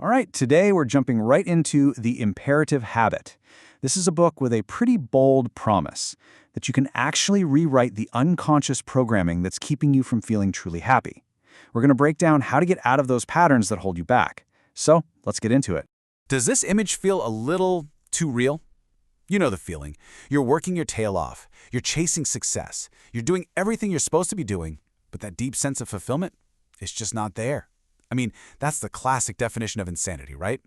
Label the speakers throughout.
Speaker 1: All right, today we're jumping right into The Imperative Habit. This is a book with a pretty bold promise that you can actually rewrite the unconscious programming that's keeping you from feeling truly happy. We're going to break down how to get out of those patterns that hold you back. So, let's get into it.
Speaker 2: Does this image feel a little too real? You know the feeling. You're working your tail off. You're chasing success. You're doing everything you're supposed to be doing, but that deep sense of fulfillment is just not there. I mean, that's the classic definition of insanity, right?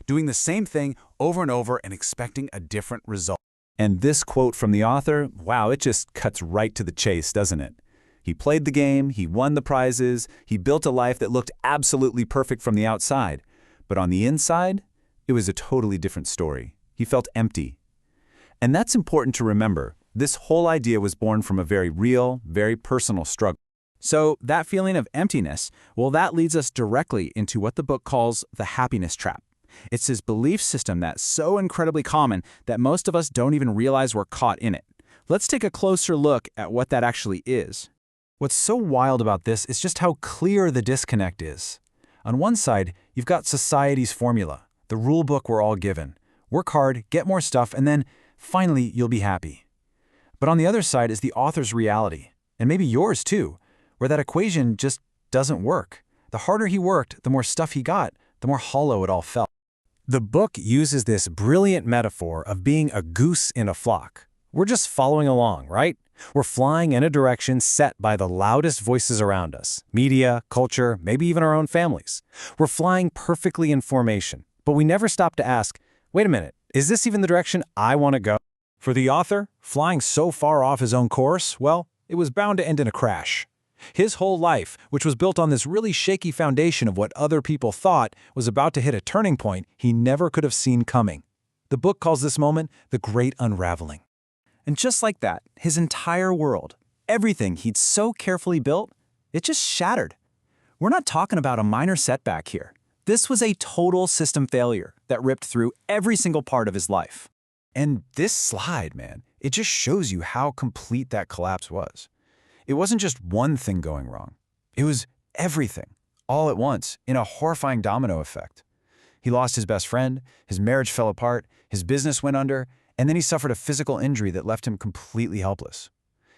Speaker 2: Doing the same thing over and over and expecting a different result.
Speaker 1: And this quote from the author, wow, it just cuts right to the chase, doesn't it? He played the game, he won the prizes, he built a life that looked absolutely perfect from the outside. But on the inside, it was a totally different story. He felt empty. And that's important to remember. This whole idea was born from a very real, very personal struggle. So that feeling of emptiness, well, that leads us directly into what the book calls the happiness trap. It's this belief system that's so incredibly common that most of us don't even realize we're caught in it. Let's take a closer look at what that actually is. What's so wild about this is just how clear the disconnect is. On one side, you've got society's formula, the rule book we're all given. Work hard, get more stuff, and then, finally, you'll be happy. But on the other side is the author's reality, and maybe yours too, where that equation just doesn't work. The harder he worked, the more stuff he got, the more hollow it all felt. The book uses this brilliant metaphor of being a goose in a flock. We're just following along, right? We're flying in a direction set by the loudest voices around us, media, culture, maybe even our own families. We're flying perfectly in formation, but we never stop to ask, wait a minute, is this even the direction I want to go? For the author, flying so far off his own course, well, it was bound to end in a crash. His whole life, which was built on this really shaky foundation of what other people thought, was about to hit a turning point he never could have seen coming. The book calls this moment the Great Unraveling. And just like that, his entire world, everything he'd so carefully built, it just shattered. We're not talking about a minor setback here. This was a total system failure that ripped through every single part of his life. And this slide, man, it just shows you how complete that collapse was. It wasn't just one thing going wrong. It was everything, all at once, in a horrifying domino effect. He lost his best friend, his marriage fell apart, his business went under, and then he suffered a physical injury that left him completely helpless.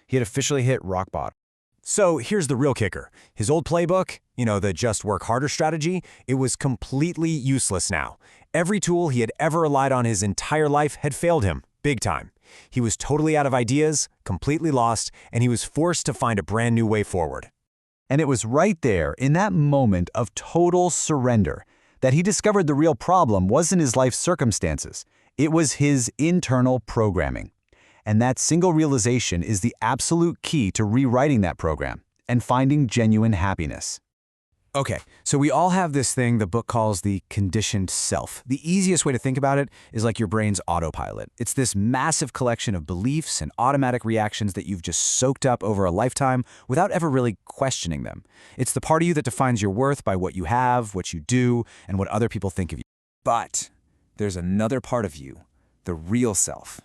Speaker 1: He had officially hit rock bottom. So here's the real kicker. His old playbook, the just work harder strategy, it was completely useless now. Every tool he had ever relied on his entire life had failed him, big time. He was totally out of ideas, completely lost, and he was forced to find a brand new way forward. And it was right there, in that moment of total surrender, that he discovered the real problem wasn't his life circumstances. It was his internal programming. And that single realization is the absolute key to rewriting that program and finding genuine happiness. Okay, so we all have this thing the book calls the conditioned self. The easiest way to think about it is like your brain's autopilot. It's this massive collection of beliefs and automatic reactions that you've just soaked up over a lifetime without ever really questioning them. It's the part of you that defines your worth by what you have, what you do, and what other people think of you. But there's another part of you, the real self.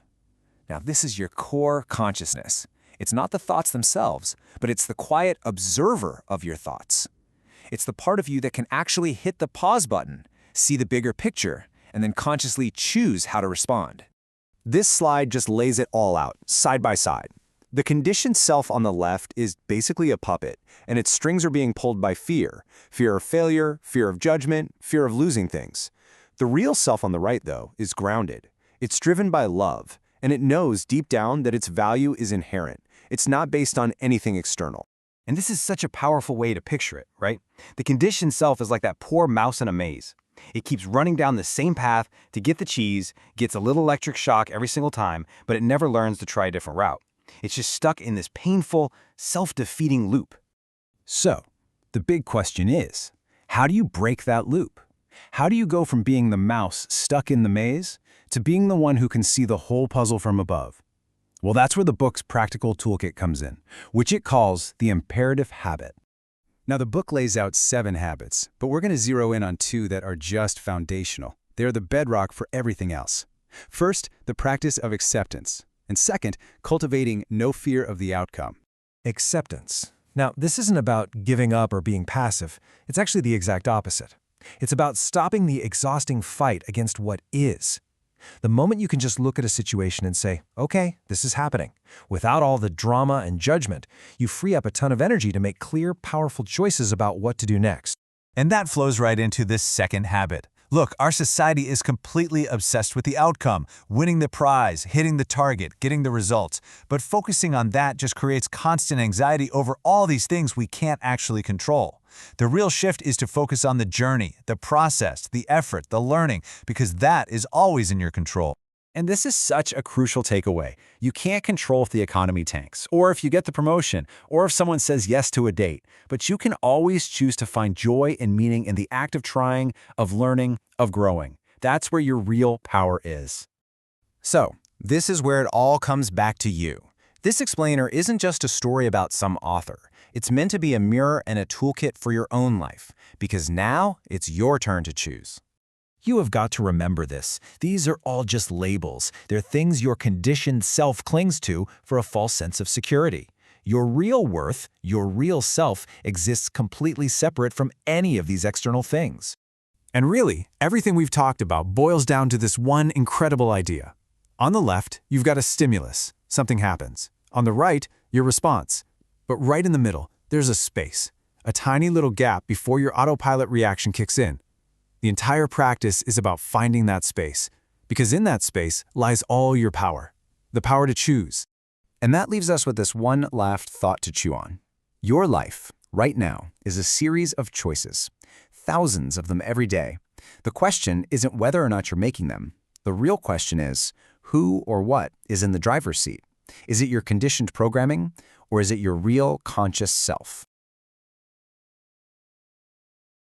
Speaker 1: Now, this is your core consciousness. It's not the thoughts themselves, but it's the quiet observer of your thoughts. It's the part of you that can actually hit the pause button, see the bigger picture, and then consciously choose how to respond. This slide just lays it all out, side by side. The conditioned self on the left is basically a puppet, and its strings are being pulled by fear. Fear of failure, fear of judgment, fear of losing things. The real self on the right, though, is grounded. It's driven by love, and it knows deep down that its value is inherent. It's not based on anything external. And this is such a powerful way to picture it, right? The conditioned self is like that poor mouse in a maze. It keeps running down the same path to get the cheese, gets a little electric shock every single time, but it never learns to try a different route. It's just stuck in this painful, self-defeating loop. So, the big question is, how do you break that loop? How do you go from being the mouse stuck in the maze to being the one who can see the whole puzzle from above? Well, that's where the book's practical toolkit comes in, which it calls the Imperative Habit. Now, the book lays out 7 habits, but we're going to zero in on 2 that are just foundational. They're the bedrock for everything else. First, the practice of acceptance, and second, cultivating no fear of the outcome. Acceptance. Now, this isn't about giving up or being passive. It's actually the exact opposite.
Speaker 3: It's about stopping the exhausting fight against what is. The moment you can just look at a situation and say, okay, this is happening, without all the drama and judgment, you free up a ton of energy to make clear, powerful choices about what to do next.
Speaker 1: And that flows right into this second habit. Look, our society is completely obsessed with the outcome, winning the prize, hitting the target, getting the results. But focusing on that just creates constant anxiety over all these things we can't actually control. The real shift is to focus on the journey, the process, the effort, the learning, because that is always in your control. And this is such a crucial takeaway. You can't control if the economy tanks, or if you get the promotion, or if someone says yes to a date, but you can always choose to find joy and meaning in the act of trying, of learning, of growing. That's where your real power is.
Speaker 4: So, this is where it all comes back to you. This explainer isn't just a story about some author. It's meant to be a mirror and a toolkit for your own life, because now it's your turn to choose.
Speaker 3: You have got to remember this. These are all just labels. They're things your conditioned self clings to for a false sense of security. Your real worth, your real self, exists completely separate from any of these external things.
Speaker 1: And really, everything we've talked about boils down to this one incredible idea. On the left, you've got a stimulus. Something happens. On the right, your response. But right in the middle, there's a space, a tiny little gap before your autopilot reaction kicks in. The entire practice is about finding that space, because in that space lies all your power, the power to choose.
Speaker 4: And that leaves us with this one last thought to chew on. Your life, right now, is a series of choices, thousands of them every day. The question isn't whether or not you're making them. The real question is, who or what is in the driver's seat? Is it your conditioned programming, or is it your real conscious self?